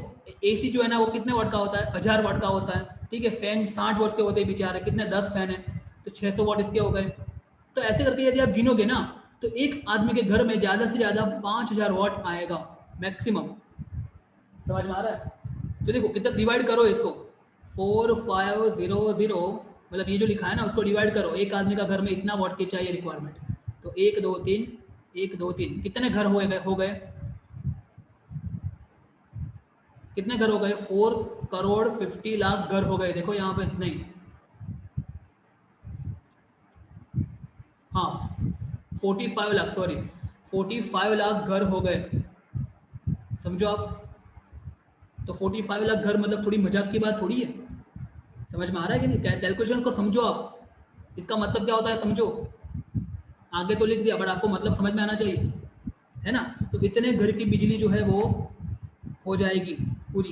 एसी जो है ना वो कितने वाट का होता है? 1000 वाट का होता है। ठीक है, फैन 60 वाट के होते हैं बेचारे, कितने 10 फैन है तो 600 वाट इसके हो गए। तो ऐसे करके यदि आप गिनोगे ना तो एक आदमी के घर में ज़्यादा से ज़्यादा 5000 वाट आएगा मैक्सिमम। समझ में आ रहा है? तो देखो कितना डिवाइड करो इसको, 4500, मतलब ये जो लिखा है ना उसको डिवाइड करो, एक आदमी का घर में इतना वाट की चाहिए रिक्वायरमेंट। तो 1 2 3, 1 2 3, कितने घर हो गए? कितने घर हो गए? 4,50,00,000 घर हो गए। देखो यहाँ पे नहीं, हाँ 45 लाख, सॉरी 45 लाख घर हो गए, समझो आप। तो 45 लाख घर मतलब थोड़ी मजाक की बात थोड़ी है। समझ में आ रहा है कि नहीं? कैलकुलेशन को समझो आप, इसका मतलब क्या होता है समझो। आगे तो लिख दिया बट आपको मतलब समझ में आना चाहिए, है ना? तो इतने घर की बिजली जो है वो हो जाएगी पूरी।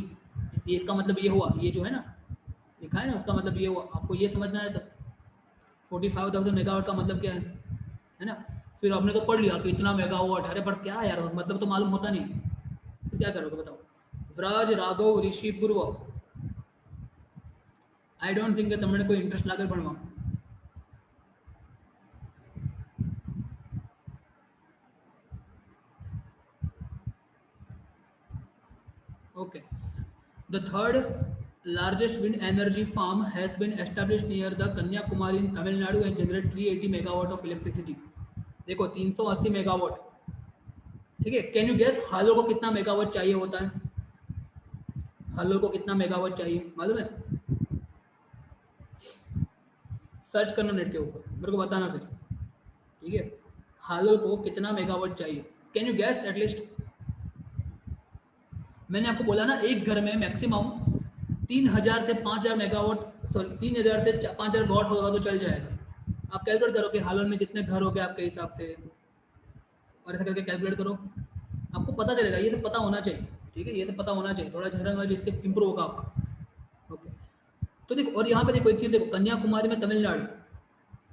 ये इसका मतलब ये हुआ, ये जो है ना लिखा है ना उसका मतलब ये हुआ, आपको ये समझना है सब। 45,000 मेगावाट का मतलब क्या है ना? फिर आपने तो पढ़ लिया कि इतना मेगावाट, अरे पर क्या यार मतलब तो मालूम होता नहीं, तो क्या करोगे बताओ? व्रज राघव ऋषि पूर्व, आई डोंट थिंक તમને કોઈ इंटरेस्ट लागे ભણવામાં। Okay, the third largest wind energy farm has been established near the Kanyakumari in Tamil Nadu and generate 380 megawatt of electricity। देखो 380 मेगावाट, ठीक है। कैन यू गेस हालों को कितना मेगावाट चाहिए होता है? हालों को कितना मेगावाट चाहिए मालूम है? सर्च करना नेट के ऊपर, मेरे को बताना फिर, ठीक है। हालों को कितना मेगावाट चाहिए? Can you guess at least? मैंने आपको बोला ना एक घर में मैक्सिमम 3000 से 5000 मेगावाट, सॉरी 3000 से 5000 वाट होगा तो चल जाएगा। आप कैलकुलेट करो कि हालों में कितने घर हो गए आपके हिसाब से, और ऐसा करके कैलकुलेट करो, आपको पता चलेगा। ये सब पता होना चाहिए, ठीक है, ये सब पता होना चाहिए, थोड़ा झगड़ा नॉलेज इससे इंप्रूव होगा आपका। ओके, तो देखो और यहाँ पे देखो एक चीज़ देखो, कन्याकुमारी में तमिलनाडु,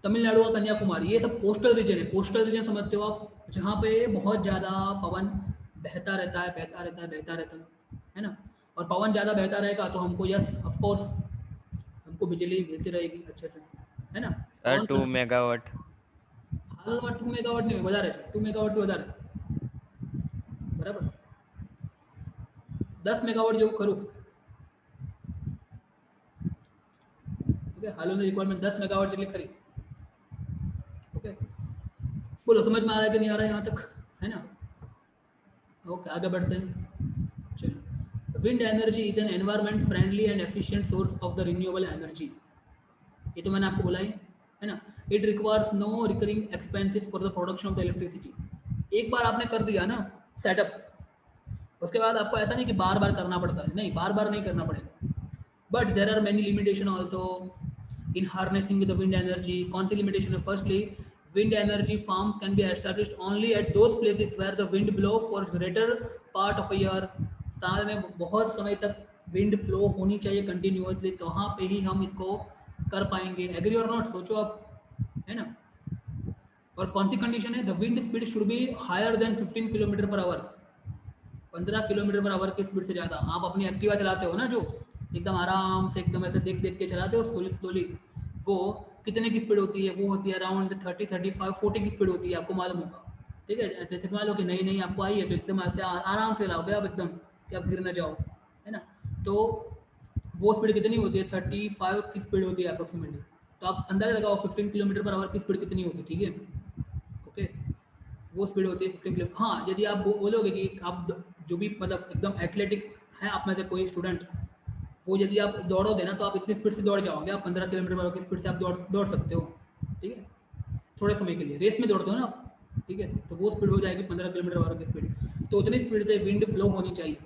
तमिलनाडु और कन्याकुमारी ये सब कोस्टल रीजन है। कोस्टल रीजन समझते हो आप, जहाँ पे बहुत ज़्यादा पवन बहता रहता है, बहता रहता है, बहता रहता है ना? और पवन ज़्यादा बहता रहेगा तो हमको यस ऑफ कोर्स हमको बिजली मिलती रहेगी अच्छे से, है ना? सर पवन 2 मेगावाट। हाल में 2 मेगावाट नहीं વધારે છે, 2 મેગાવાટ વધારે, બરાબર 10 મેગાવાટ જેવું ખરું, ठीक है। हालों ने रिक्वायरमेंट 10 मेगावाट के लिए खरी। ओके, बोलो समझ में आ रहा है कि नहीं आ रहा है यहाँ तक, है ना? ओके, आगे बढ़ते हैं। चलो, wind energy is an environment friendly and efficient source of the renewable energy. ये तो मैंने आपको बोला ही है ना। It requires no recurring expenses for the production of the electricity. एक बार आपने कर दिया ना सेटअप, उसके बाद आपको ऐसा नहीं कि बार बार करना पड़ता है, नहीं, बार बार नहीं करना पड़ेगा। But there are many limitation also in harnessing the wind energy. कौन सी लिमिटेशन है? Firstly, wind energy farms can be established only at those places where the wind blow for greater part of a year। साल में बहुत समय तक wind flow होनी चाहिए कंटिन्यूअसली, तो वहाँ पे ही हम इसको कर पाएंगे। एग्री और नॉट? सोचो आप, है ना। और कौन सी कंडीशन है? The wind speed should be higher than 15 kilometre per hour. 15 kilometre per hour की स्पीड से ज़्यादा। आप अपनी एक्टिवा चलाते हो ना, जो एकदम आराम से एकदम ऐसे देख देख के चलाते हो स्लोली स्लोली, वो कितने की स्पीड होती है? वो होती है अराउंड 30, 35, 40 की स्पीड होती है, आपको मालूम होगा। ठीक है, ऐसे ऐसे मान लो कि नई नई आपको आई है तो एकदम ऐसे आराम से चलाओगे आप, एकदम कि आप गिर ना जाओ, है ना। तो वो स्पीड कितनी होती है? 35 की स्पीड होती है अप्रोक्सीमेटली। तो आप अंदाजा लगाओ 15 किलोमीटर पर आवर की स्पीड कितनी होगी। ठीक है, ओके, वो स्पीड होती है 15 किलोमीटर। हाँ, यदि आप बोलोगे कि आप जो भी मतलब एकदम एथलेटिक है आप में से कोई स्टूडेंट, वो यदि आप दौड़ोगे ना तो आप इतनी स्पीड से दौड़ जाओगे, आप 15 किलोमीटर पर की स्पीड से आप दौड़ सकते हो। ठीक है, थोड़े समय के लिए रेस में दौड़ते हो ना आप, ठीक है, तो वो स्पीड हो जाएगी 15 किलोमीटर पर की स्पीड। तो उतनी स्पीड से विंड फ्लो होनी चाहिए,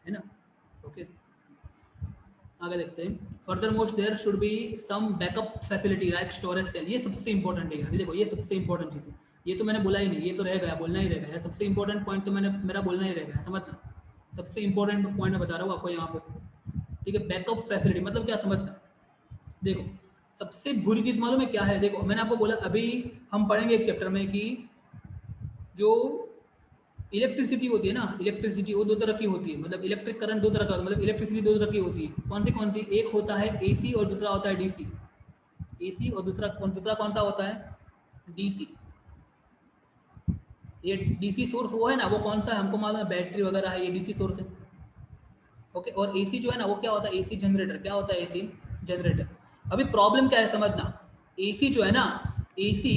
है ना। ओके, आगे देखते हैं। Further most there should be some backup facility like storage cell. ये सबसे इंपॉर्टेंट है यार, देखो ये सबसे इंपॉर्टेंट चीज़ है। ये तो मैंने बोला ही नहीं, ये तो रह गया, बोलना ही रह गया। सबसे इंपॉर्टेंट पॉइंट तो मेरा बोलना ही रह गया, समझना। सबसे इंपॉर्टेंट पॉइंट मैं बता रहा हूँ आपको यहाँ पे। ठीक है, बैकअप फैसिलिटी मतलब क्या, समझना। देखो सबसे बुरी चीज मालूम है क्या है? देखो मैंने आपको बोला, अभी हम पढ़ेंगे एक चैप्टर में कि जो इलेक्ट्रिसिटी होती है ना, इलेक्ट्रिसिटी वो दो तरह की होती है। मतलब इलेक्ट्रिक करंट दो तरह का, मतलब इलेक्ट्रिसिटी दो तरह की होती है। कौन सी? एक होता है एसी और दूसरा होता है डीसी। एसी और दूसरा कौन सा होता है? डीसी। ये डीसी सोर्स वो है ना, वो कौन सा है हमको मालूम है, बैटरी वगैरह है, ये डीसी सोर्स है। ओके, और एसी जो है ना वो क्या होता है? AC generator. क्या होता है? AC generator. अभी प्रॉब्लम क्या है समझना, एसी जो है ना, AC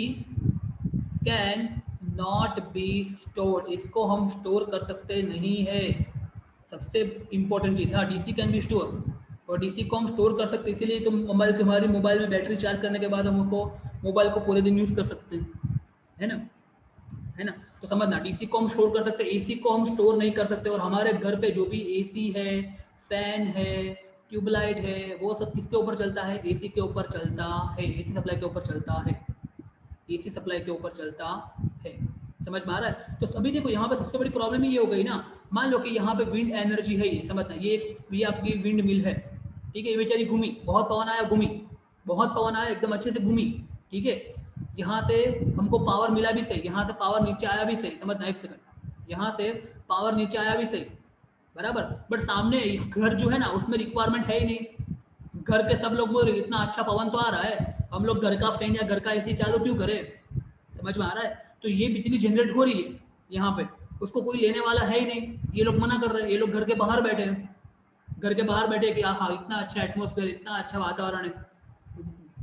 can not be stored. इसको हम स्टोर कर सकते नहीं है, सबसे इंपॉर्टेंट चीज। हाँ, डीसी कैन बी स्टोर, और डीसी को हम स्टोर कर सकते, इसीलिए तो तुम्हारी मोबाइल में बैटरी चार्ज करने के बाद हम उनको मोबाइल को पूरे दिन यूज कर सकते हैं, है ना, है ना। तो समझना, डीसी को हम स्टोर कर सकते हैं, एसी को हम स्टोर नहीं कर सकते। और हमारे घर पे जो भी एसी है, फैन है, ट्यूबलाइट है, वो सब किसके ऊपर चलता है? एसी के ऊपर चलता है, एसी सप्लाई के ऊपर चलता है, एसी सप्लाई के ऊपर चलता है। समझ में आ रहा है? तो अभी देखो यहाँ पे सबसे बड़ी प्रॉब्लम ये हो गई ना, मान लो कि यहाँ पे विंड एनर्जी है, ये समझना, ये आपकी विंड मिल है। ठीक है, ये बेचारी घूमी, बहुत पवन आया, घूमी, बहुत पवन आया, एकदम अच्छे से घूमी। ठीक है, यहाँ से हमको पावर मिला भी सही, यहाँ से पावर नीचे आया भी सही, समझना एक सेकंड, यहाँ से पावर नीचे आया भी सही, बराबर। बट सामने घर जो है ना उसमें रिक्वायरमेंट है ही नहीं। घर के सब लोग बोल रहे इतना अच्छा पवन तो आ रहा है, हम लोग घर का फैन या घर का एसी चालू क्यों करें? समझ में आ रहा है? तो ये बिजली जनरेट हो रही है यहाँ पे, उसको कोई लेने वाला है ही नहीं, ये लोग मना कर रहे हैं। ये लोग घर के बाहर बैठे हैं, घर के बाहर बैठे कि हाँ इतना अच्छा एटमोसफेयर, इतना अच्छा वातावरण है,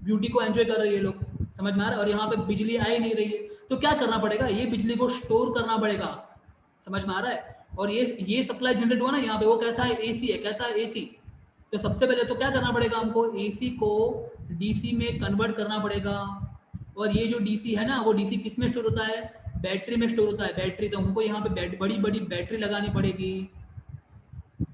ब्यूटी को एंजॉय कर रहे हैं ये लोग। समझ में आ रहा है? और यहाँ पे बिजली आ ही नहीं रही है, तो क्या करना पड़ेगा? ये बिजली को स्टोर करना पड़ेगा। समझ में आ रहा है? और ये सप्लाई जनरेट हुआ ना यहाँ पे, वो कैसा है? एसी है। कैसा है? एसी। तो सबसे पहले तो क्या करना पड़ेगा हमको? एसी को डीसी में कन्वर्ट करना पड़ेगा। और ये जो डीसी है ना, वो डीसी किस में स्टोर होता है? बैटरी में स्टोर होता है, बैटरी। तो हमको यहाँ पे बड़ी बड़ी बैटरी लगानी पड़ेगी।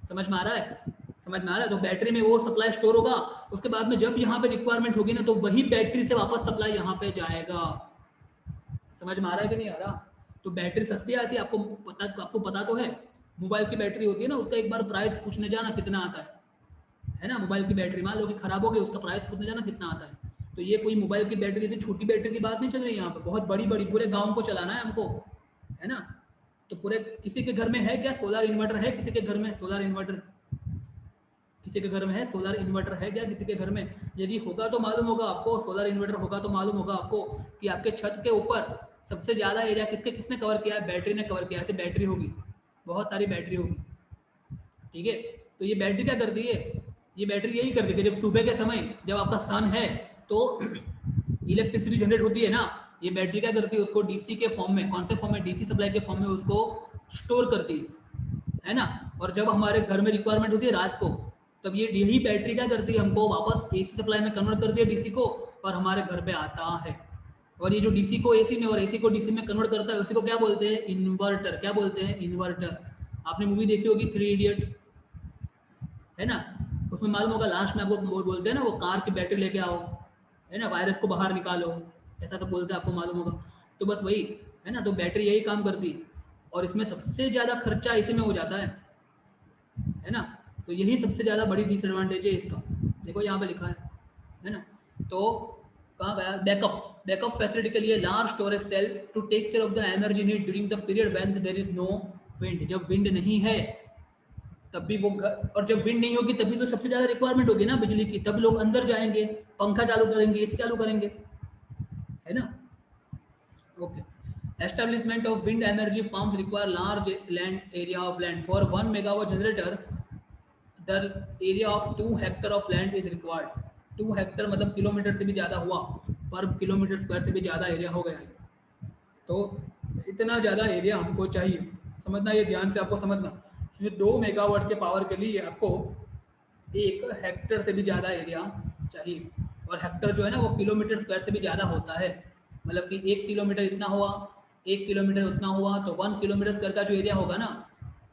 समझ में आ रहा है? समझ में आ रहा है? तो बैटरी में वो सप्लाई स्टोर होगा, उसके बाद में जब यहाँ पे रिक्वायरमेंट होगी ना, तो वही बैटरी से वापस सप्लाई यहाँ पे जाएगा। समझ में आ रहा है कि नहीं आ रहा? तो बैटरी सस्ती आती है, आपको पता तो है। मोबाइल की बैटरी होती है ना, उसका एक बार प्राइस पूछने जाना कितना आता है ना। मोबाइल की बैटरी मान लो कि खराब हो गई, उसका प्राइस पूछने जाना कितना आता है। तो ये कोई मोबाइल की बैटरी से छोटी बैटरी की बात नहीं चल रही यहाँ पे, बहुत बड़ी बड़ी, पूरे गाँव को चलाना है हमको, है ना। तो पूरे, किसी के घर में है क्या सोलर इन्वर्टर? है किसी के घर में सोलर इन्वर्टर? किसी के घर में है सोलर इन्वर्टर? है क्या किसी के घर में? यदि होगा तो मालूम होगा आपको, सोलर इन्वर्टर होगा तो मालूम होगा आपको कि आपके छत के ऊपर सबसे ज्यादा एरिया किसने कवर किया है? बैटरी ने कवर किया है। ऐसे बैटरी होगी, बहुत सारी बैटरी होगी। ठीक है, तो ये बैटरी क्या करती है? ये बैटरी यही करती है, जब सुबह के समय जब आपका सन है तो इलेक्ट्रिसिटी जनरेट होती है ना, ये बैटरी क्या करती है, उसको डीसी के फॉर्म में, कौन से फॉर्म में, डीसी सप्लाई के फॉर्म में उसको स्टोर करती है ना। और जब हमारे घर में रिक्वायरमेंट होती है रात को, तब ये यही बैटरी क्या करती है, हमको वापस एसी सप्लाई में कन्वर्ट करती है डीसी को, और हमारे घर पे आता है। और ये जो डीसी को एसी में और एसी को डीसी में कन्वर्ट करता है, उसी को क्या बोलते हैं, इन्वर्टर। क्या बोलते हैं, इन्वर्टर। आपने मूवी देखी होगी 3 इडियट, है ना, उसमें मालूम होगा लास्ट में आपको बोलते हैं ना, वो कार की बैटरी लेके आओ, है ना, वायरस को बाहर निकालो, ऐसा तो बोलते हैं, आपको मालूम होगा। तो बस वही है ना, तो बैटरी यही काम करती है, और इसमें सबसे ज़्यादा खर्चा इसी में हो जाता है ना। तो यही सबसे ज़्यादा बड़ी डिसएडवांटेज है इसका। देखो यहाँ पे लिखा है ना। तो कहाँ गया, बैकअप। बैकअप फैसिलिटी के लिए large storage cell to take care of the energy need during the period when there is no wind. जब विंड नहीं है तब भी वो और जब विंड नहीं होगी तभी तो सबसे ज्यादा रिक्वायरमेंट होगी ना बिजली की, तब लोग अंदर जाएंगे, पंखा चालू करेंगे, एसी चालू करेंगे, है ना। Okay. Establishment of wind energy farms require large land area of land. For 1 megawatt generator, the area of 2 hectare of land is required. 2 Hector मतलब किलोमीटर से भी ज़्यादा हुआ, पर किलोमीटर स्क्वायर से भी ज़्यादा एरिया हो गया है। तो इतना ज़्यादा एरिया हमको चाहिए, समझना, ये ध्यान से आपको समझना। सिर्फ 2 मेगावाट के पावर के लिए आपको 1 हेक्टर से भी ज़्यादा एरिया चाहिए, और हेक्टर जो है ना वो किलोमीटर स्क्वायर से भी ज़्यादा होता है। मतलब कि 1 किलोमीटर इतना हुआ, 1 किलोमीटर उतना हुआ, तो 1 किलोमीटर स्क्वायर का जो एरिया होगा ना,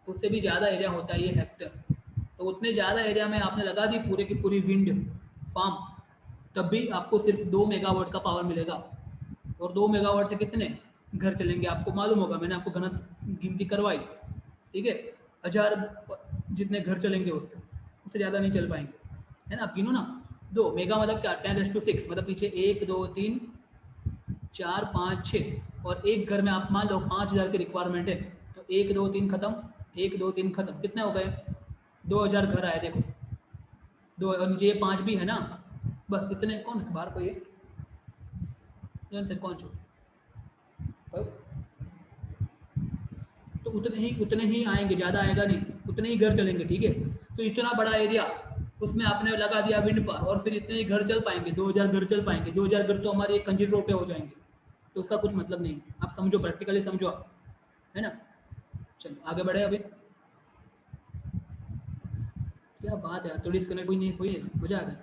उससे भी ज़्यादा एरिया होता है ये हेक्टर। तो उतने ज़्यादा एरिया में आपने लगा दी पूरे की पूरी विंड फार्म, तब भी आपको सिर्फ 2 मेगावाट का पावर मिलेगा। और 2 मेगावाट से कितने घर चलेंगे आपको मालूम होगा, मैंने आपको घनत गिनती करवाई, ठीक है। 1000 जितने घर चलेंगे उससे ज़्यादा नहीं चल पाएंगे, है ना। आप गिनो ना, 2 मेगा मतलब क्या, 10⁻⁶, मतलब पीछे 1 2 3 4 5 6, और एक घर में आप मान लो 5000 की रिक्वायरमेंट है, तो 1 2 3 खत्म, 1 2 3 खत्म, कितने हो गए, 2000 घर आए। देखो 2, और नीचे ये 5 भी है ना, बस इतने। कौन है बाहर, कोई है कौन छो, तो उतने ही आएंगे, ज़्यादा आएगा नहीं, उतने ही घर चलेंगे, ठीक है। तो इतना बड़ा एरिया उसमें आपने लगा दिया विंड पर, और फिर इतने ही घर चल पाएंगे, 2000 घर चल पाएंगे। 2000 घर तो हमारे एक कंजीर रोड पे हो जाएंगे, तो उसका कुछ मतलब नहीं। आप समझो, प्रैक्टिकली समझो आप, है ना। चलो आगे बढ़े। अभी क्या बात है, तो डिस्कनेक्ट कोई नहीं हुई है ना, मजा आ गया।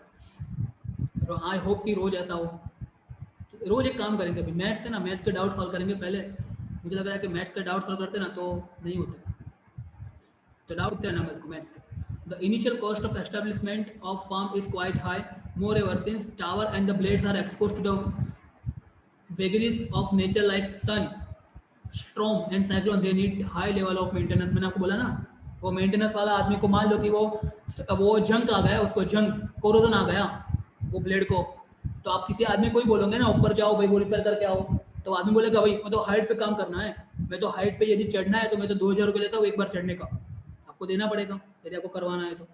आई होप कि रोज ऐसा हो। रोज एक काम करेंगे, अभी मैथ्स है ना, मैथ्स के डाउट सॉल्व करेंगे पहले। मुझे लग रहा है कि मैथ्स के डाउट सॉल्व करते ना तो नहीं होते, तो डाउट इतना ना मेरे को मैथ्स के। The initial cost of establishment of farm is quite high. Moreover, since tower and the blades are exposed to the vagaries of nature like sun, storm and cyclone, they need high level of maintenance. मैंने आपको बोला ना, वो maintenance वाला आदमी को मान लो कि वो जंग आ गया, उसको जंग कोरोजन आ गया वो ब्लेड को, तो आप किसी आदमी को ही बोलोगे ना ऊपर जाओ भाई वो रिपेयर करके आओ, तो आदमी बोलेगा भाई इसमें तो हाइट पे काम करना है, मैं तो हाइट पे यदि चढ़ना है तो मैं तो 2000 रुपये लेता हूँ एक बार चढ़ने का, आपको देना पड़ेगा यदि आपको करवाना है तो,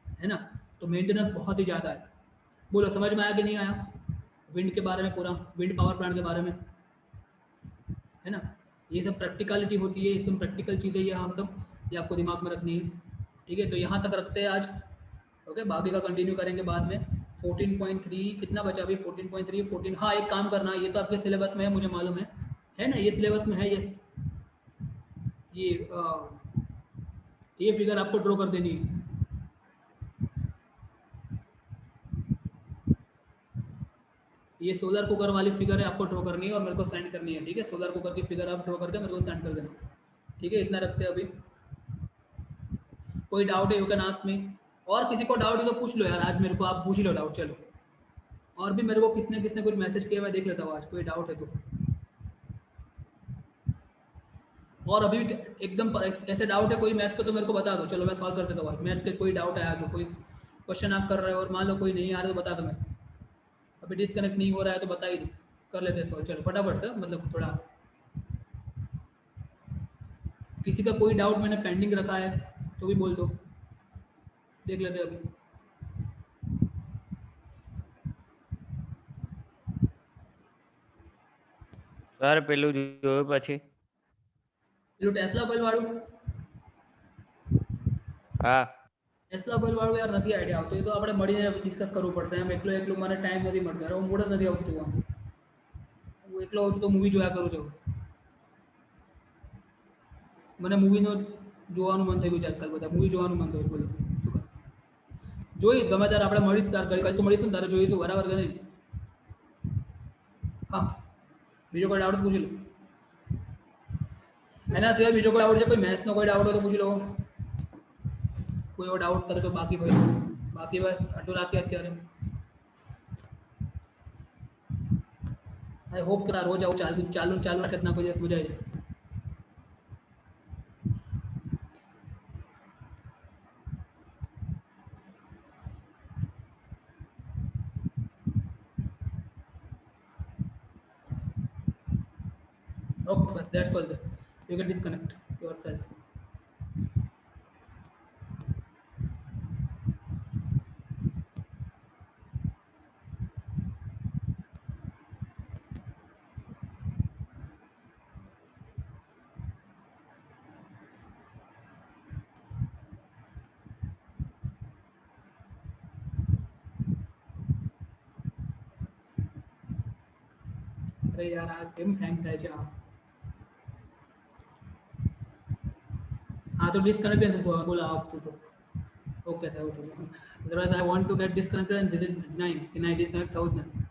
है ना। तो मेंटेनेंस बहुत ही ज़्यादा है। बोलो समझ में आया कि नहीं आया, विंड के बारे में, पूरा विंड पावर प्लांट के बारे में, है ना। ये सब प्रैक्टिकलिटी होती है, एकदम प्रैक्टिकल चीज़ें ये हम सब, ये आपको दिमाग में रखनी है, ठीक है। तो यहाँ तक रखते हैं आज, ओके। बाकी का कंटिन्यू करेंगे बाद में। 14.3 कितना बचा अभी, 14.3 14। हाँ एक काम करना, ये तो आपके सिलेबस में है मुझे मालूम है ना, ये सिलेबस में है, यस। ये फिगर आपको ड्रॉ कर देनी है, ये सोलर कुकर वाली फिगर है, आपको ड्रॉ करनी है और मेरे को सेंड करनी है, ठीक है। सोलर कुकर की फिगर आप ड्रॉ करके मेरे को सेंड कर देना, ठीक है। इतना रखते हैं अभी। कोई डाउट है यू कैन आस्क मी, और किसी को डाउट है तो पूछ लो यार, आज मेरे को आप पूछ ही लो डाउट। चलो, और भी मेरे को किसने कुछ मैसेज किया, मैं देख लेता हूँ आज, कोई डाउट है तो। और अभी एकदम ऐसे डाउट है कोई मैथ्स का तो मेरे को बता दो, चलो मैं सॉल्व कर देता हूँ। मैथ्स के कोई डाउट आया तो, कोई क्वेश्चन आप कर रहे हो और मान लो कोई नहीं आ रहा तो बता दो, मैं अभी डिस्कनेक्ट नहीं हो रहा है तो बता ही दो, कर लेते हैं सॉल्व। चलो फटाफट से, मतलब थोड़ा किसी का कोई डाउट मैंने पेंडिंग रखा है तो भी बोल दो, देख लेते हैं अभी। સર પેલું જોયું પછી પેલું ટેસ્લા કોઇલ વાળું, હા ટેસ્લા કોઇલ વાળું યાર નથી આઈડિયા આવતો, એ તો આપણે મળીને ડિસ્કસ કરવું પડશે. એમ એકલો મને ટાઈમ નથી મળતો યાર, હું મૂડ જ નથી આવતું જોવાનું. હું એકલો હોઉં તો મૂવી જોયા કરું છું. મને મૂવીનો જોવાનું મન થઈ ગયું છે આજકાલ, બધા મૂવી જોવાનું મન થયું. બોલો શું કર? જોઈશ ગમે ત્યારે આપણે મળીશું, તાર કઈ તો મળીશું ને તારે જોઈશું, બરાબર કે નહીં? હા, બીજો કોઈ ડાઉટ પૂછી લો. એના સિવાય બીજો કોઈ ડાઉટ છે? કોઈ મેથ્સનો કોઈ ડાઉટ હોય તો પૂછી લો. કોઈ એવો ડાઉટ કરે તો બાકી હોય, બાકી બસ આટલું રાખીએ અત્યારે. આઈ હોપ કે આ રોજ આવું ચાલુ રાખે ના કોઈ દિવસ મજા આવી જાય. Okay, but that's all. You can disconnect yourself. अरे यार આ કેમ હેંગ થાય છે આ? હા તો ડિસ્કનેક્ટ નથી થવા, બોલા આવતું તો ઓકે થયું હતું. Otherwise I want to gate disconnected and this is 9 કે 9 ડિસ્કનેક્ટ થવું જ નથી.